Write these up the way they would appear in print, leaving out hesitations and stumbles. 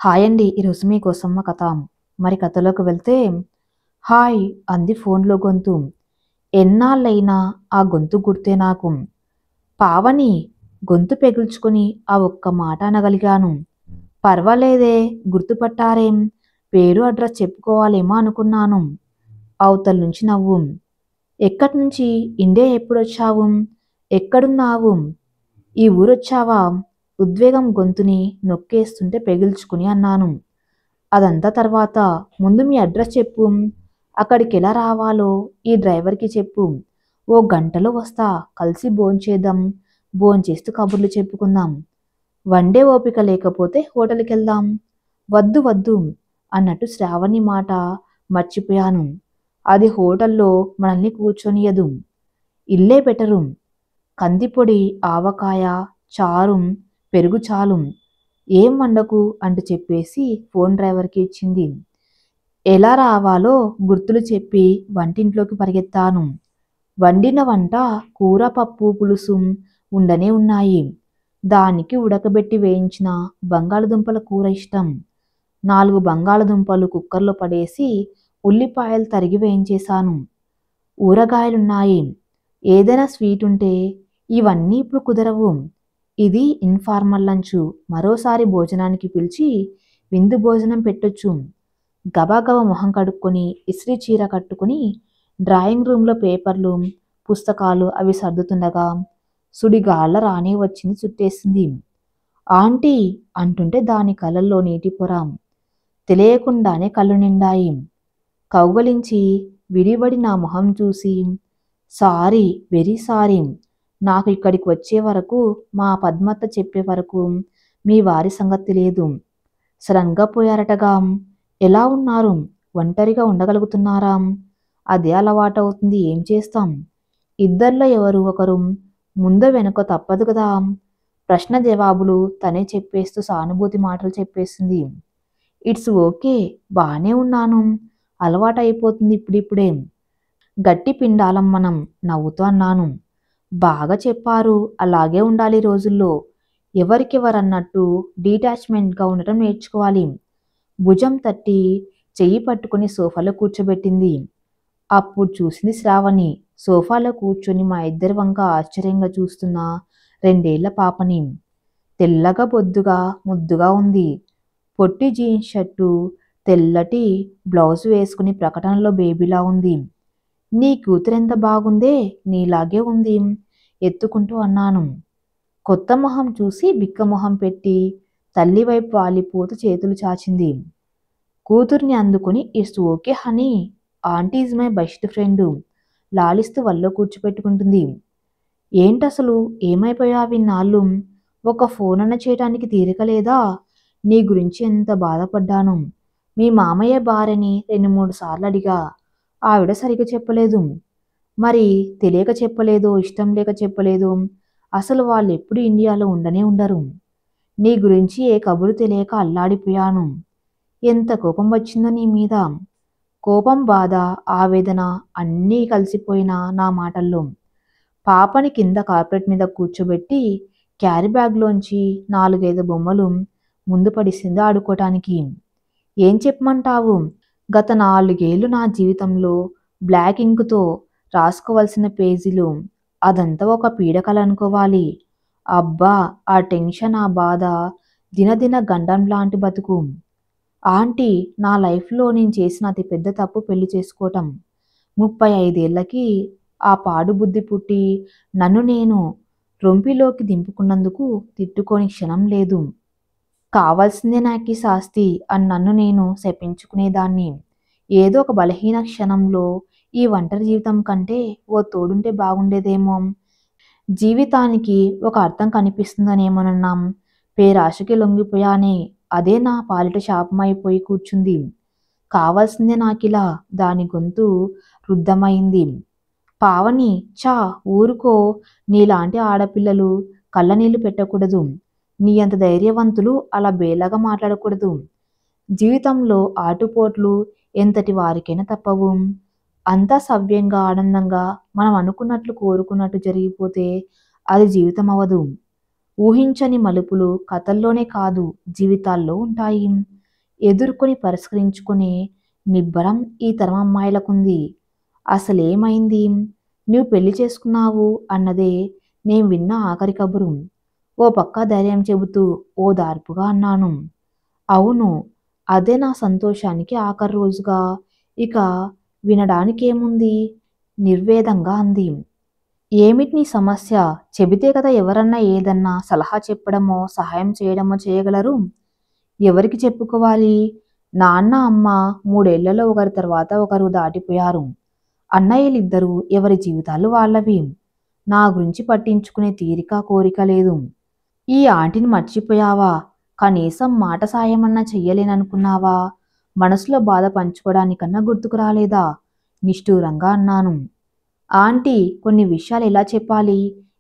Hi అండి. ఈరోజు మీకోసం మా కథ. మరి కథలోకి వెళ్తే, హాయ్ అంది ఫోన్లో గొంతు. ఎన్నాళ్ళైనా ఆ గొంతు గుర్తే నాకు. పావని గొంతు పెగుల్చుకుని ఆ ఒక్క మాట అనగలిగాను. పర్వాలేదే, గుర్తుపట్టారేం? పేరు అడ్రస్ చెప్పుకోవాలేమో అనుకున్నాను. అవతల నుంచి నవ్వు. ఎక్కడి నుంచి? ఇండియా ఎప్పుడొచ్చావు? ఎక్కడున్నావు? ఈ ఊరొచ్చావా? ఉద్వేగం గొంతుని నొక్కేస్తుంటే పెగిల్చుకుని అన్నాను. అదంతా తర్వాత. ముందు మీ అడ్రస్ చెప్పు. అక్కడికి ఎలా రావాలో ఈ డ్రైవర్కి చెప్పు. ఓ గంటలో వస్తా. కలిసి భోంచేద్దాం. భోంచేస్తూ కబుర్లు చెప్పుకుందాం. వండే ఓపిక లేకపోతే హోటల్కి వెళ్దాం. వద్దు వద్దు అన్నట్టు శ్రావణి మాట మర్చిపోయాను. అది హోటల్లో మనల్ని కూర్చొనియదు. ఇల్లే బెటరు. కందిపొడి, ఆవకాయ, చారు, పెరుగు చాలు. ఏం వండకు అంటూ చెప్పేసి ఫోన్ డ్రైవర్కి ఇచ్చింది. ఎలా రావాలో గుర్తులు చెప్పి వంటింట్లోకి పరిగెత్తాను. వండిన వంట కూర, పప్పు, పులుసు ఉండనే ఉన్నాయి. దానికి ఉడకబెట్టి వేయించిన బంగాళదుంపల కూర ఇష్టం. 4 బంగాళదుంపలు కుక్కర్లో పడేసి ఉల్లిపాయలు తరిగి వేయించేశాను. ఊరగాయలున్నాయి. ఏదైనా స్వీట్ ఉంటే. ఇవన్నీ ఇప్పుడు కుదరవు. ఇది ఇన్ఫార్మల్ లంచు. మరోసారి భోజనానికి పిలిచి విందు భోజనం పెట్టొచ్చు. గబాగబా మొహం కడుక్కొని ఇస్త్రీ చీర కట్టుకుని డ్రాయింగ్ రూమ్లో పేపర్లు, పుస్తకాలు అవి సర్దుతుండగా సుడిగాళ్ళ రానే వచ్చింది, చుట్టేసింది. ఆంటీ అంటుంటే దాని కళ్ళల్లో నీటి పొర. తెలియకుండానే కళ్ళు నిండాయి. కౌగలించి విడివడి నా మొహం చూసి, సారీ, వెరీ సారీ. నాకు ఇక్కడికి వచ్చే వరకు, మా పద్మత్త చెప్పే వరకు మీ వారి సంగతి తెలియదు. సడన్గా పోయారటగా. ఎలా ఉన్నారు? ఒంటరిగా ఉండగలుగుతున్నారా? అదే అలవాటవుతుంది. ఏం చేస్తాం? ఇద్దరిలో ఎవరు ఒకరు ముందో వెనుక తప్పదు కదా. ప్రశ్న జవాబులు తనే చెప్పేస్తూ సానుభూతి మాటలు చెప్పేసింది. ఇట్స్ ఓకే, బానే ఉన్నాను. అలవాటైపోతుంది ఇప్పుడిప్పుడే. గట్టి పిండాలం మనం, నవ్వుతూ అన్నాను. బాగా చెప్పారు. అలాగే ఉండాలి రోజుల్లో. ఎవరికెవరన్నట్టు డీటాచ్మెంట్గా ఉండటం నేర్చుకోవాలి. భుజం తట్టి చెయ్యి పట్టుకుని సోఫాలో కూర్చోబెట్టింది. అప్పుడు చూసింది శ్రావణి సోఫాలో కూర్చొని మా ఇద్దరి వంక ఆశ్చర్యంగా చూస్తున్న 2 ఏళ్ల పాపని. తెల్లగా బొద్దుగా ముద్దుగా ఉంది. పొట్టి జీన్స్ షర్టు, తెల్లటి బ్లౌజ్ వేసుకుని ప్రకటనలో బేబీలా ఉంది. నీ కూతురెంత బాగుందే, నీలాగే ఉంది ఎత్తుకుంటూ అన్నాను. కొత్త మొహం చూసి బిక్కమొహం పెట్టి తల్లి వైపు వాలిపోతూ చేతులు చాచింది. కూతుర్ని అందుకుని it's okay honey, aunty is my best friend లాలిస్తూ వల్లో కూర్చోపెట్టుకుంటుంది. ఏంటసలు ఏమైపోయావిన్నాళ్ళు? ఒక ఫోన్ అన్న చేయటానికి తీరిక లేదా? నీ గురించి ఎంత బాధపడ్డాను. మీ మామయ్య భార్యని 2-3 సార్లు అడిగా. ఆవిడ సరిగ్గా చెప్పలేదు. మరి తెలియక చెప్పలేదో, ఇష్టం లేక చెప్పలేదో. అసలు వాళ్ళెప్పుడు ఇండియాలో ఉండనే ఉండరు. నీ గురించి ఏ కబురు తెలియక అల్లాడిపోయాను. ఎంత కోపం వచ్చిందో నీ మీద. కోపం, బాధ, ఆవేదన అన్నీ కలిసిపోయిన నా మాటల్లో. పాపని కింద కార్పెట్ మీద కూర్చోబెట్టి క్యారీ బ్యాగ్లోంచి 4-5 బొమ్మలు ముందు పడిసింది ఆడుకోటానికి. ఏం చెప్పమంటావు? గత 4 ఏళ్ళు నా జీవితంలో బ్లాక్ ఇంకుతో రాసుకోవలసిన పేజీలు. అదంతా ఒక పీడకల అనుకోవాలి. అబ్బా, ఆ టెన్షన్, ఆ బాధ, దినదిన గండం లాంటి బతుకు. ఆంటీ, నా లైఫ్లో నేను చేసిన అతి పెద్ద తప్పు పెళ్లి చేసుకోవటం. 35 ఏళ్లకి ఆ పాడు బుద్ధి పుట్టి నన్ను నేను రొంపిలోకి దింపుకున్నందుకు తిట్టుకోని క్షణం లేదు. కావాల్సిందే నాకీ శాస్తి అని నన్ను నేను శపించుకునేదాన్ని. ఏదో ఒక బలహీన క్షణంలో ఈ ఒంటరి జీవితం కంటే ఓ తోడుంటే బాగుండేదేమో. జీవితానికి ఒక అర్థం కనిపిస్తుందనేమోనన్నాం. పేరాశకి లొంగిపోయానే, అదే నా పాలిట శాపమైపోయి కూర్చుంది. కావాల్సిందే నాకిలా. దాని గొంతు రుద్ధమైంది. పావని, చా ఊరుకో. నీలాంటి ఆడపిల్లలు కళ్ళనీళ్లు పెట్టకూడదు. నీ అంత ధైర్యవంతులు అలా బేలగా మాట్లాడకూడదు. జీవితంలో ఆటుపోట్లు ఎంతటి వారికైనా తప్పవు. అంతా సవ్యంగా, ఆనందంగా మనం అనుకున్నట్లు కోరుకున్నట్టు జరిగిపోతే అది జీవితం అవదు. ఊహించని మలుపులు కథల్లోనే కాదు, జీవితాల్లో ఉంటాయి. ఎదుర్కొని పరిష్కరించుకునే నిబ్బరం ఈ తరం అమ్మాయిలకుంది. అసలేమైంది? నువ్వు పెళ్లి చేసుకున్నావు అన్నదే నేను విన్న ఆఖరి కబురు. ఓ పక్క ధైర్యం చెబుతూ ఓదార్పుగా అన్నాను. అవును, అదే నా సంతోషానికి ఆఖరి రోజుగా. ఇక వినడానికేముంది? నిర్వేదంగా అంది. ఏమిటి నీ సమస్య? చెబితే కదా ఎవరన్నా ఏదన్నా సలహా చెప్పడమో సహాయం చేయడమో చేయగలరు. ఎవరికి చెప్పుకోవాలి? నాన్న అమ్మ 3 ఏళ్లలో ఒకరి తర్వాత ఒకరు దాటిపోయారు. అన్నయ్యలిద్దరూ ఎవరి జీవితాలు వాళ్ళవి. నా గురించి పట్టించుకునే తీరిక కోరిక లేదు. ఈ ఆంటీని మర్చిపోయావా? కనీసం మాట సాయమన్నా చెయ్యలేననుకున్నావా? మనసులో బాధ పంచుకోవడానికన్నా గుర్తుకు రాలేదా? నిష్ఠూరంగా అన్నాను. ఆంటీ, కొన్ని విషయాలు ఎలా చెప్పాలి,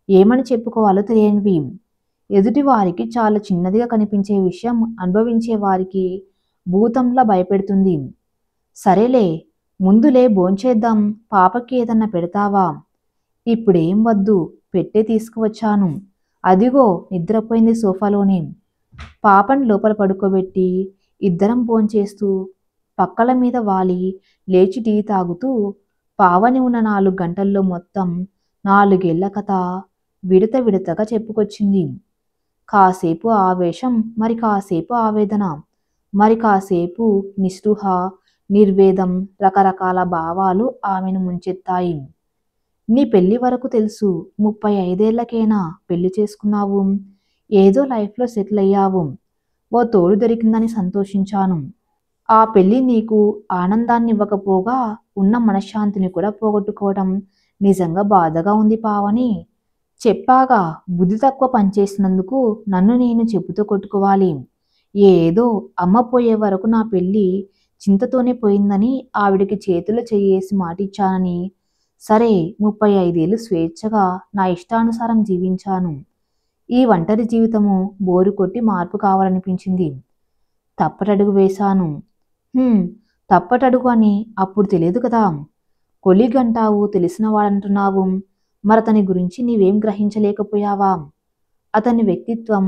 ఏమని చెప్పుకోవాలో తెలియనివి. ఎదుటివారికి చాలా చిన్నదిగా కనిపించే విషయం అనుభవించే వారికి భూతంలా భయపెడుతుంది. సరేలే, ముందులే భోంచేద్దాం. పాపకి ఏదన్నా పెడతావా? ఇప్పుడేం వద్దు, పెట్టే తీసుకువచ్చాను. అదిగో నిద్రపోయింది సోఫాలోనే. పాపని లోపల పడుకోబెట్టి ఇద్దరం భోంచేస్తూ పక్కల మీద వాలి లేచి టీ తాగుతూ పావని ఉన్న 4 గంటల్లో మొత్తం 4 ఏళ్ల కథ విడత విడతగా చెప్పుకొచ్చింది. కాసేపు ఆవేశం, మరి కాసేపు ఆవేదన, మరి కాసేపు నిస్పృహ, నిర్వేదం, రకరకాల భావాలు ఆమెను ముంచెత్తాయి. నీ పెళ్లి వరకు తెలుసు. 35 ఏళ్లకేనా పెళ్లి చేసుకున్నావు. ఏదో లైఫ్లో సెటిల్ అయ్యావు. ఓ తోడు దొరికిందని సంతోషించాను. ఆ పెళ్లి నీకు ఆనందాన్ని ఇవ్వకపోగా ఉన్న మనశ్శాంతిని కూడా పోగొట్టుకోవడం నిజంగా బాధగా ఉంది పావని. చెప్పాగా, బుద్ధి తక్కువ పనిచేసినందుకు నన్ను నేను చెప్పుతో కొట్టుకోవాలి. ఏదో అమ్మ పోయే వరకు నా పెళ్లి చింతతోనే పోయిందని ఆవిడికి చేతిలో చెయ్యేసి మాటిచ్చానని. సరే, 35 ఏళ్లు స్వేచ్ఛగా నా ఇష్టానుసారం జీవించాను. ఈ ఒంటరి జీవితము బోరు కొట్టి మార్పు కావాలనిపించింది. తప్పటడుగు వేశాను. తప్పటడుగు అని అప్పుడు తెలియదు కదా. కొలిగంటావు, తెలిసిన వాడంటున్నావు. మరతని గురించి నీవేం గ్రహించలేకపోయావా? అతని వ్యక్తిత్వం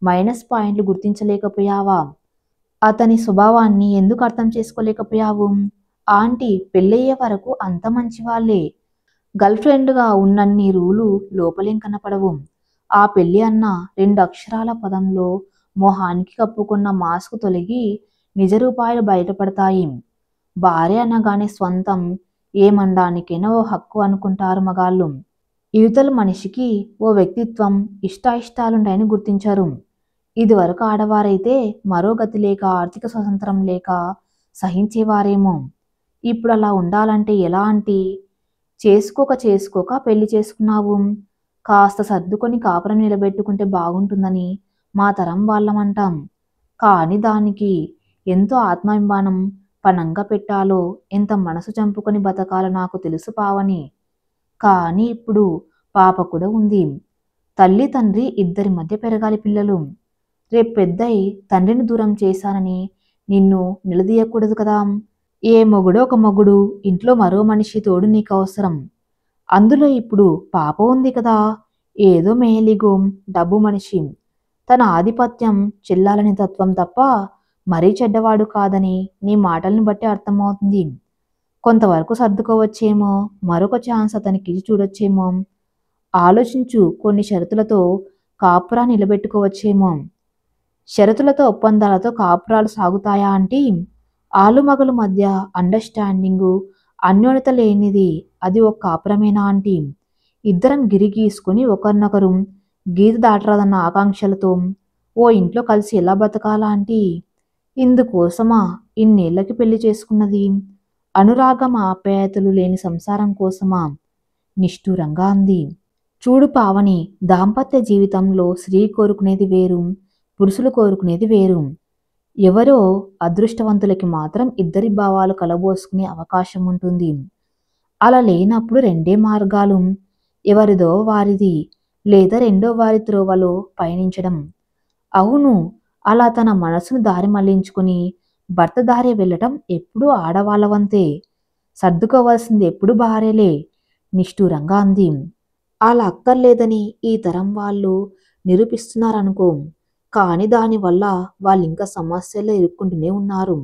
మైనస్ పాయింట్లు గుర్తించలేకపోయావా? అతని స్వభావాన్ని ఎందుకు అర్థం చేసుకోలేకపోయావు? ఆంటీ, పెళ్ళయ్యే వరకు అంత మంచివాళ్లే. గర్ల్ ఫ్రెండ్గా ఉన్నన్ని రూలు లోపలేం కనపడవు. ఆ పెళ్ళి అన్న 2 అక్షరాల పదంలో మొహానికి కప్పుకున్న మాస్క్ తొలగి నిజరూపాయలు బయటపడతాయి. భార్య అనగానే స్వంతం, ఏమనడానికైనా ఓ హక్కు అనుకుంటారు మగాళ్ళు. యువతల మనిషికి ఓ వ్యక్తిత్వం, ఇష్టాయిష్టాలుంటాయని గుర్తించరు. ఇదివరకు ఆడవారైతే మరో గతి లేక, ఆర్థిక స్వతంత్రం లేక సహించేవారేమో. ఇప్పుడు అలా ఉండాలంటే ఎలా ఆంటీ? చేసుకోక పెళ్లి చేసుకున్నావు. కాస్త సర్దుకొని కాపురం నిలబెట్టుకుంటే బాగుంటుందని మా తరం వాళ్ళమంటాం. కానీ దానికి ఎంతో ఆత్మాభిమానం పణంగా పెట్టాలో, ఎంత మనసు చంపుకొని బతకాలో నాకు తెలుసు పావని. కానీ ఇప్పుడు పాప కూడా ఉంది. తల్లి తండ్రి ఇద్దరి మధ్య పెరగాలి పిల్లలు. రేపు పెద్దయి తండ్రిని దూరం చేశానని నిన్ను నిలదీయకూడదు కదా. ఏ మొగుడో ఒక మొగుడు, ఇంట్లో మరో మనిషి తోడు నీకు అవసరం. అందులో ఇప్పుడు పాప ఉంది కదా. ఏదో మేలిగో డబ్బు మనిషి. తన ఆధిపత్యం చెల్లాలని తత్వం తప్ప మరీ చెడ్డవాడు కాదని నీ మాటల్ని బట్టి అర్థమవుతుంది. కొంతవరకు సర్దుకోవచ్చేమో, మరొక ఛాన్స్ అతనికి చూడొచ్చేమో. ఆలోచించు. కొన్ని షరతులతో కాపురాన్ని నిలబెట్టుకోవచ్చేమో. షరతులతో, ఒప్పందాలతో కాపురాలు సాగుతాయా అంటే ఆలుమగల మధ్య అండర్స్టాండింగు, అన్యోన్యత లేనిది అది ఒక కాపురమేనా ఆంటీ? ఇద్దరం గిరి గీసుకుని ఒకరినొకరు గీత దాటరాదన్న ఆకాంక్షలతో ఓ ఇంట్లో కలిసి ఎలా బతకాలా ఆంటీ? ఇందుకోసమా ఇన్నేళ్లకి పెళ్లి చేసుకున్నది? అనురాగం, ఆప్యాయతలు లేని సంసారం కోసమా? నిష్ఠూరంగా అంది. చూడు పావని, దాంపత్య జీవితంలో స్త్రీ కోరుకునేది వేరు, పురుషులు కోరుకునేది వేరు. ఎవరో అదృష్టవంతులకి మాత్రం ఇద్దరి భావాలు కలబోసుకునే అవకాశం ఉంటుంది. అలా లేనప్పుడు 2 మార్గాలు. ఎవరిదో వారిది, లేదా రెండో వారి త్రోవలో పయనించడం. అవును, అలా తన మనసును దారి మళ్లించుకుని భర్త దారి వెళ్ళటం ఎప్పుడూ ఆడవాళ్ళవంతే. సర్దుకోవాల్సింది ఎప్పుడు భార్యలే. నిష్ఠూరంగా అంది. అలా అక్కర్లేదని ఈ తరం వాళ్ళు నిరూపిస్తున్నారనుకో. కానీ దానివల్ల వాళ్ళింకా సమస్యల్లో ఇరుక్కుంటూనే ఉన్నారు.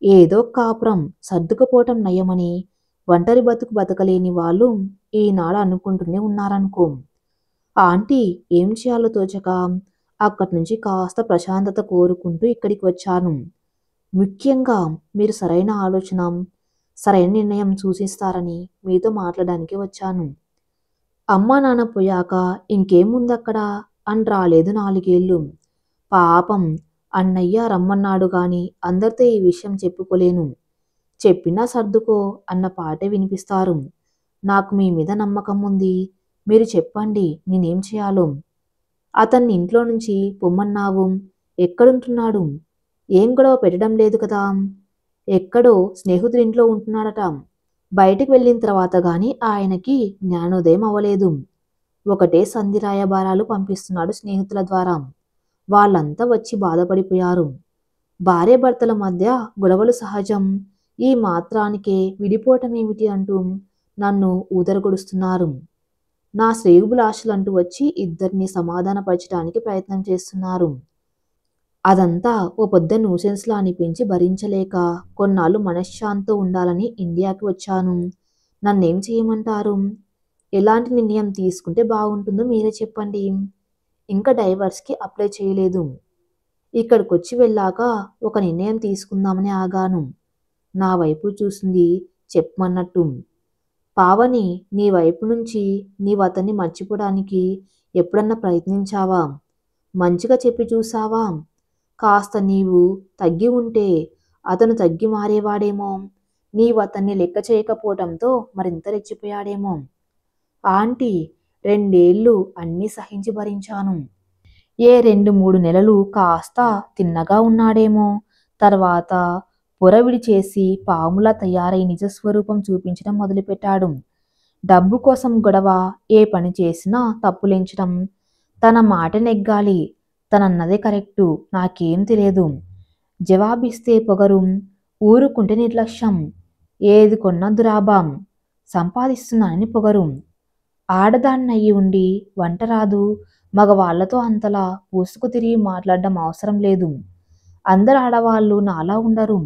ఏదో కాపురం సర్దుకుపోవటం నయమని ఒంటరి బతుకు బతకలేని వాళ్ళు ఈనాడు అనుకుంటూనే ఉన్నారనుకో. ఆంటీ ఏం చేయాలో తోచక అక్కడి నుంచి కాస్త ప్రశాంతత కోరుకుంటూ ఇక్కడికి వచ్చాను. ముఖ్యంగా మీరు సరైన ఆలోచన, సరైన నిర్ణయం సూచిస్తారని మీతో మాట్లాడడానికి వచ్చాను. అమ్మా నాన్న పోయాక ఇంకేముందక్కడ అని రాలేదు 4 ఏళ్ళు. పాపం అన్నయ్య రమ్మన్నాడు గాని అందరితో ఈ విషయం చెప్పుకోలేను. చెప్పినా సర్దుకో అన్న పాటే వినిపిస్తారు. నాకు మీ మీద నమ్మకం ఉంది. మీరు చెప్పండి నేనేం చేయాలో? అతన్ని ఇంట్లో నుంచి పొమ్మన్నావు. ఎక్కడుంటున్నాడు? ఏం గొడవ పెట్టడం లేదు కదా? ఎక్కడో స్నేహితుడింట్లో ఉంటున్నాడట. బయటికి వెళ్ళిన తర్వాత గాని ఆయనకి జ్ఞానోదయం అవ్వలేదు. ఒకటే సంధి రాయబారాలు పంపిస్తున్నాడు స్నేహితుల ద్వారా. వాళ్ళంతా వచ్చి బాధపడిపోయారు. భార్యాభర్తల మధ్య గొడవలు సహజం. ఈ మాత్రానికే విడిపోవటం ఏమిటి అంటూ నన్ను ఊదరగొడుస్తున్నారు. నా శ్రేయోభిలాషులంటూ వచ్చి ఇద్దరిని సమాధానపరచడానికి ప్రయత్నం చేస్తున్నారు. అదంతా ఓ పెద్ద న్యూసెన్స్లా అనిపించి భరించలేక కొన్నాళ్ళు మనశ్శాంతితో ఉండాలని ఇండియాకి వచ్చాను. నన్నేం చేయమంటారు? ఎలాంటి నిర్ణయం తీసుకుంటే బాగుంటుందో మీరే చెప్పండి. ఇంకా డైవర్స్కి అప్లై చేయలేదు. ఇక్కడికొచ్చి వెళ్ళాక ఒక నిర్ణయం తీసుకుందామని ఆగాను. నా వైపు చూసింది చెప్పమన్నట్టు. పావని నీ వైపు నుంచి నీవు అతన్ని మర్చిపోవడానికి ఎప్పుడన్నా ప్రయత్నించావా? మంచిగా చెప్పి చూసావా? కాస్త నీవు తగ్గి ఉంటే అతను తగ్గి మారేవాడేమో. నీవు అతన్ని లెక్క చేయకపోవడంతో మరింత రెచ్చిపోయాడేమో. ఆంటీ 2 ఏళ్ళు అన్నీ సహించి భరించాను. ఏ 2-3 నెలలు కాస్త తిన్నగా ఉన్నాడేమో. తర్వాత పొరవిడి చేసి పాములా తయారై నిజస్వరూపం చూపించడం మొదలుపెట్టాడు. డబ్బు కోసం గొడవ, ఏ పని చేసినా తప్పులెంచడం. తన మాట నెగ్గాలి. తనన్నదే కరెక్టు, నాకేం తెలియదు. జవాబిస్తే పొగరు, ఊరుకుంటే నిర్లక్ష్యం. ఏది కొన్నా దురాభం. సంపాదిస్తున్నానని పొగరు. ఆడదాన్నయ్యి ఉండి వంట రాదు, మగవాళ్లతో అంతలా పూసుకు తిరిగి మాట్లాడడం అవసరం లేదు. అందరు ఆడవాళ్ళు నాలా ఉండరు.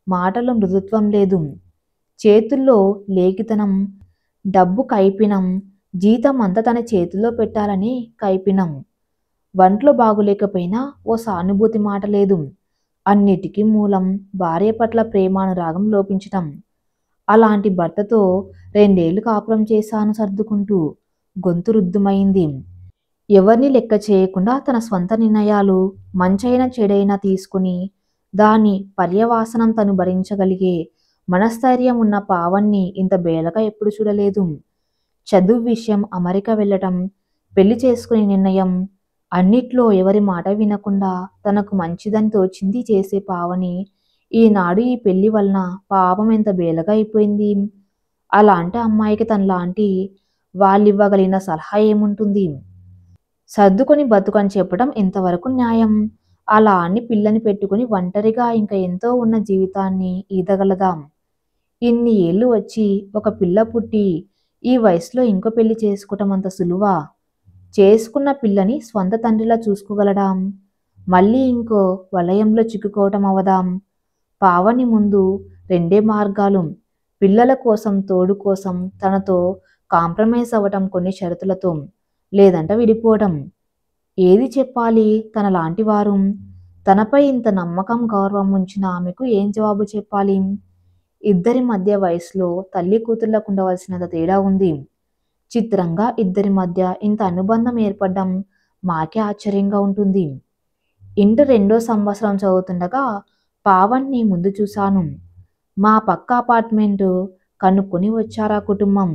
మాటలో మృదుత్వం లేదు. చేతుల్లో లేఖితనం, డబ్బు కైపినం, జీతం అంతా తన చేతుల్లో పెట్టాలని కైపినం. వంట్లో బాగులేకపోయినా ఓ సానుభూతి మాట లేదు. అన్నిటికీ మూలం భార్య పట్ల ప్రేమానురాగం లోపించటం. అలాంటి భర్తతో 2 ఏళ్ళు కాపురం చేశాను సర్దుకుంటూ. గొంతు రుద్దుమైంది. ఎవరిని లెక్క చేయకుండా తన స్వంత నిర్ణయాలు మంచైనా చెడైనా తీసుకుని దాని పర్యవసానం తను భరించగలిగే మనస్థైర్యం ఉన్న పావన్ని ఇంత బేలగా ఎప్పుడు చూడలేదు. చదువు విషయం, అమెరికా వెళ్ళటం, పెళ్లి చేసుకునే నిర్ణయం అన్నిట్లో ఎవరి మాట వినకుండా తనకు మంచిదని తోచింది చేసే పావని ఈనాడు ఈ పెళ్లి వలన పాపం ఎంత బేలగా అయిపోయింది. అలాంటి అమ్మాయికి తనలాంటి వాళ్ళివ్వగలిగిన సలహా ఏముంటుంది? సర్దుకొని బతుకని చెప్పడం ఎంతవరకు న్యాయం? అలా అని పిల్లని పెట్టుకుని ఒంటరిగా ఇంకా ఎంతో ఉన్న జీవితాన్ని ఈదగలదా? ఇన్ని ఏళ్ళు వచ్చి ఒక పిల్ల పుట్టి ఈ వయసులో ఇంకో పెళ్లి చేసుకోవటం అంత సులువా? చేసుకున్న పిల్లని స్వంత తండ్రిలా చూసుకోగలడా? మళ్ళీ ఇంకో వలయంలో చిక్కుకోవటం అవదాం? పావని ముందు 2 మార్గాలు. పిల్లల కోసం, తోడు కోసం తనతో కాంప్రమైజ్ అవ్వటం కొన్ని షరతులతో, లేదంటే విడిపోవడం. ఏది చెప్పాలి? తనలాంటి వారు తనపై ఇంత నమ్మకం, గౌరవం ఉంచిన ఆమెకు ఏం జవాబు చెప్పాలి? ఇద్దరి మధ్య వయసులో తల్లి కూతుర్లకు ఉండవలసినంత తేడా ఉంది. చిత్రంగా ఇద్దరి మధ్య ఇంత అనుబంధం ఏర్పడడం మాకే ఆశ్చర్యంగా ఉంటుంది. ఇంటర్ 2వ సంవత్సరం చదువుతుండగా పావన్ని ముందు చూశాను. మా పక్క అపార్ట్మెంటు కనుక్కొని వచ్చారా కుటుంబం.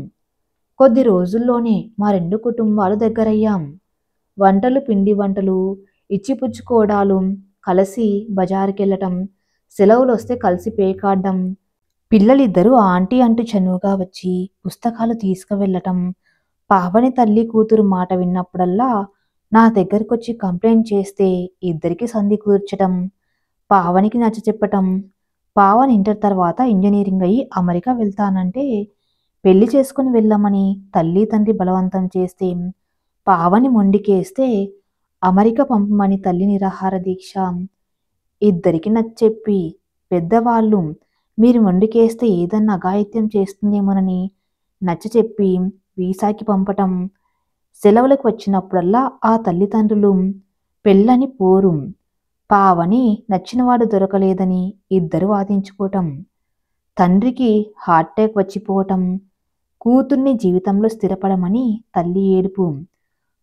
కొద్ది రోజుల్లోనే మా 2 కుటుంబాలు దగ్గరయ్యాం. వంటలు, పిండి వంటలు, ఇచ్చిపుచ్చుకోవడాలు, కలిసి బజారుకెళ్ళటం, సెలవులొస్తే కలిసి పేకాడడం. పిల్లలిద్దరూ ఆంటీ అంటూ చనువుగా వచ్చి పుస్తకాలు తీసుకువెళ్ళటం. పావని తల్లి కూతురు మాట విన్నప్పుడల్లా నా దగ్గరకొచ్చి కంప్లైంట్ చేస్తే ఇద్దరికి సంధి కూర్చటం, పావనికి నచ్చచెప్పటం. పావని ఇంటర్ తర్వాత ఇంజనీరింగ్ అయ్యి అమెరికా వెళ్తానంటే పెళ్లి చేసుకుని వెళ్ళమని తల్లి తండ్రి బలవంతం చేస్తే పావని మొండికేస్తే అమెరికా పంపమని తల్లి నిరాహార దీక్ష. ఇద్దరికి నచ్చెప్పి పెద్దవాళ్ళు మీరు మొండికేస్తే ఏదన్నా అఘాయిత్యం చేస్తుందేమోనని నచ్చచెప్పి వీసాకి పంపటం. సెలవులకు వచ్చినప్పుడల్లా ఆ తల్లిదండ్రులు పెళ్ళని పోరు. పావని నచ్చినవాడు దొరకలేదని ఇద్దరు వాదించుకోవటం. తండ్రికి హార్ట్అటాక్ వచ్చిపోవటం. కూతుర్ని జీవితంలో స్థిరపడమని తల్లి ఏడుపు.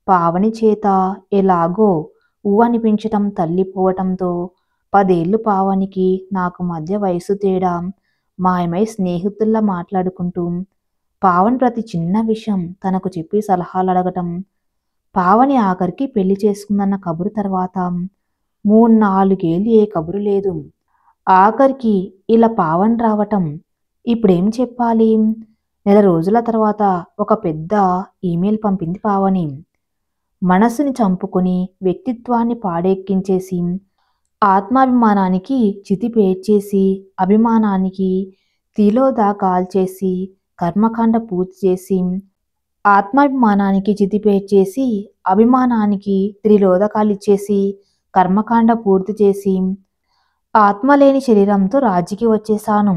పావని చేత ఎలాగో అనిపించటం తల్లి పోవటంతో 10 ఏళ్ళు పావనికి నాకు మధ్య వయసు తేడా. మాయమై స్నేహితుల్లా మాట్లాడుకుంటూ పావని ప్రతి చిన్న విషయం తనకు చెప్పి సలహాలు అడగటం. పావని ఆఖరికి పెళ్లి చేసుకుందన్న కబురు తర్వాత 3-4 ఏళ్ళు ఏ కబురు లేదు. ఆఖరికి ఇలా పావని రావటం. ఇప్పుడేం చెప్పాలి? నెల రోజుల తర్వాత ఒక పెద్ద ఈమెయిల్ పంపింది పావని. మనసుని చంపుకొని వ్యక్తిత్వాన్ని పాడెక్కించేసి ఆత్మాభిమానానికి చితి పేర్చేసి అభిమానానికి తిలోదా కాల్చేసి కర్మకాండ పూర్తి చేసి ఆత్మాభిమానానికి చితి పేర్చేసి అభిమానానికి త్రిలోదకాలిచ్చేసి కర్మకాండ పూర్తి చేసి ఆత్మలేని శరీరంతో రాజీకి వచ్చేశాను.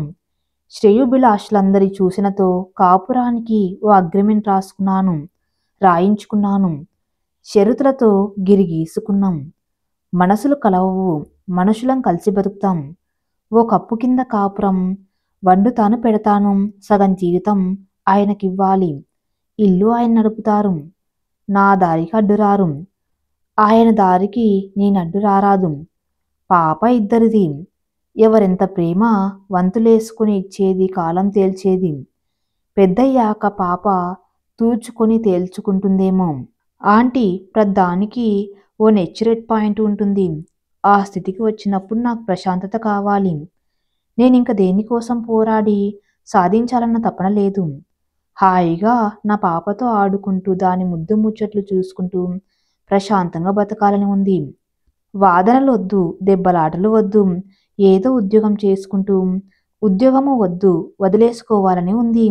శ్రేయోభిలాషులందరి చూసినతో కాపురానికి ఓ అగ్రిమెంట్ రాయించుకున్నాను. షరతులతో గిరిగీసుకున్నాం. మనసులు కలవవు, మనుషులం కలిసి బతుకుతాం. ఓ కప్పు కింద కాపురం, వండుతాను పెడతాను, సగం జీవితం ఆయనకివ్వాలి. ఇల్లు ఆయన నడుపుతారు, నా దారికి అడ్డురారు, ఆయన దారికి నేనడ్డు రారాదు. పాప ఇద్దరిది. ఎవరెంత ప్రేమ వంతులేసుకుని ఇచ్చేది కాలం తేల్చేది. పెద్దయ్యాక పాప తూచుకొని తేల్చుకుంటుందేమో. ఆంటీ ప్రద్దానికి ఓ నెచ్చురేట్ పాయింట్ ఉంటుంది. ఆ స్థితికి వచ్చినప్పుడు నాకు ప్రశాంతత కావాలి. నేనింక దేనికోసం పోరాడి సాధించాలన్న తపన లేదు. హాయిగా నా పాపతో ఆడుకుంటూ దాని ముద్దు ముచ్చట్లు చూసుకుంటూ ప్రశాంతంగా బతకాలని ఉంది. వాదనలు వద్దు, దెబ్బలాటలు వద్దు. ఏదో ఉద్యోగం చేసుకుంటూ ఉద్యోగము వద్దు వదిలేసుకోవాలని ఉంది.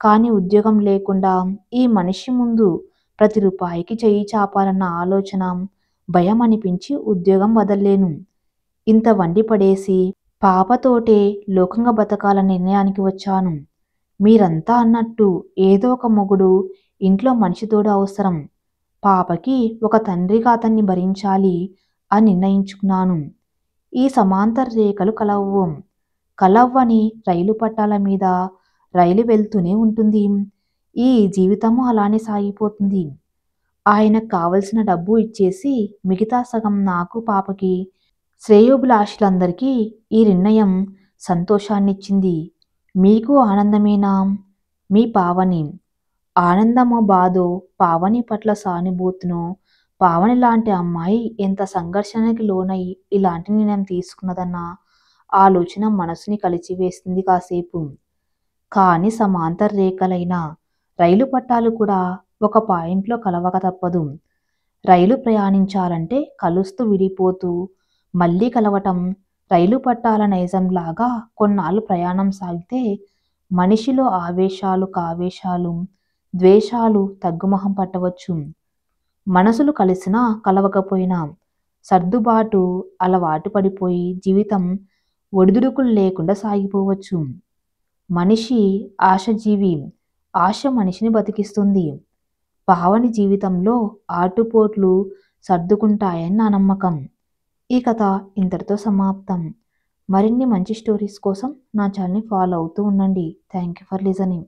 కానీ ఉద్యోగం లేకుండా ఈ మనిషి ముందు ప్రతి రూపాయికి చెయ్యి చాపాలన్న ఆలోచన భయం అనిపించి ఉద్యోగం వదల్లేను. ఇంత వండి పడేసి పాపతోటే లోకంగా బతకాలన్న నిర్ణయానికి వచ్చాను. మీరంతా అన్నట్టు ఏదో ఒక మొగుడు ఇంట్లో మనిషి తోడు అవసరం. పాపకి ఒక తండ్రిగా అతన్ని భరించాలి అని నిర్ణయించుకున్నాను. ఈ సమాంతర రేఖలు కలవ్వు. కలవ్వని రైలు పట్టాల మీద రైలు వెళ్తూనే ఉంటుంది. ఈ జీవితము అలానే సాగిపోతుంది. ఆయనకు కావలసిన డబ్బు ఇచ్చేసి మిగతా సగం నాకు పాపకి. శ్రేయోభిలాషులందరికీ ఈ నిర్ణయం సంతోషాన్నిచ్చింది. మీకు ఆనందమేనా? మీ పావని. ఆనందమో బాధో, పావని పట్ల సానుభూతినో, పావని లాంటి అమ్మాయి ఎంత సంఘర్షణకి లోనై ఇలాంటి నిర్ణయం తీసుకున్నదన్న ఆలోచన మనసుని కలిచివేస్తుంది కాసేపు. కానీ సమాంతర రేఖలైన రైలు పట్టాలు కూడా ఒక పాయింట్లో కలవక తప్పదు. రైలు ప్రయాణించాలంటే కలుస్తూ విడిపోతూ మళ్ళీ కలవటం. రైలు పట్టాల నైజంలాగా కొన్నాళ్ళు ప్రయాణం సాగితే మనిషిలో ఆవేశాలు కావేశాలు ద్వేషాలు తగ్గుముఖం పట్టవచ్చు. మనసులు కలిసినా కలవకపోయినా సర్దుబాటు అలవాటు పడిపోయి జీవితం ఒడిదుడుకులు లేకుండా సాగిపోవచ్చు. మనిషి ఆశజీవి. ఆశ మనిషిని బతికిస్తుంది. పావని జీవితంలో ఆటుపోట్లు సర్దుకుంటాయని నా నమ్మకం. ఈ కథ ఇంతటితో సమాప్తం. మరిన్ని మంచి స్టోరీస్ కోసం నా ఛానల్ని ఫాలో అవుతూ ఉండండి. Thank you for listening.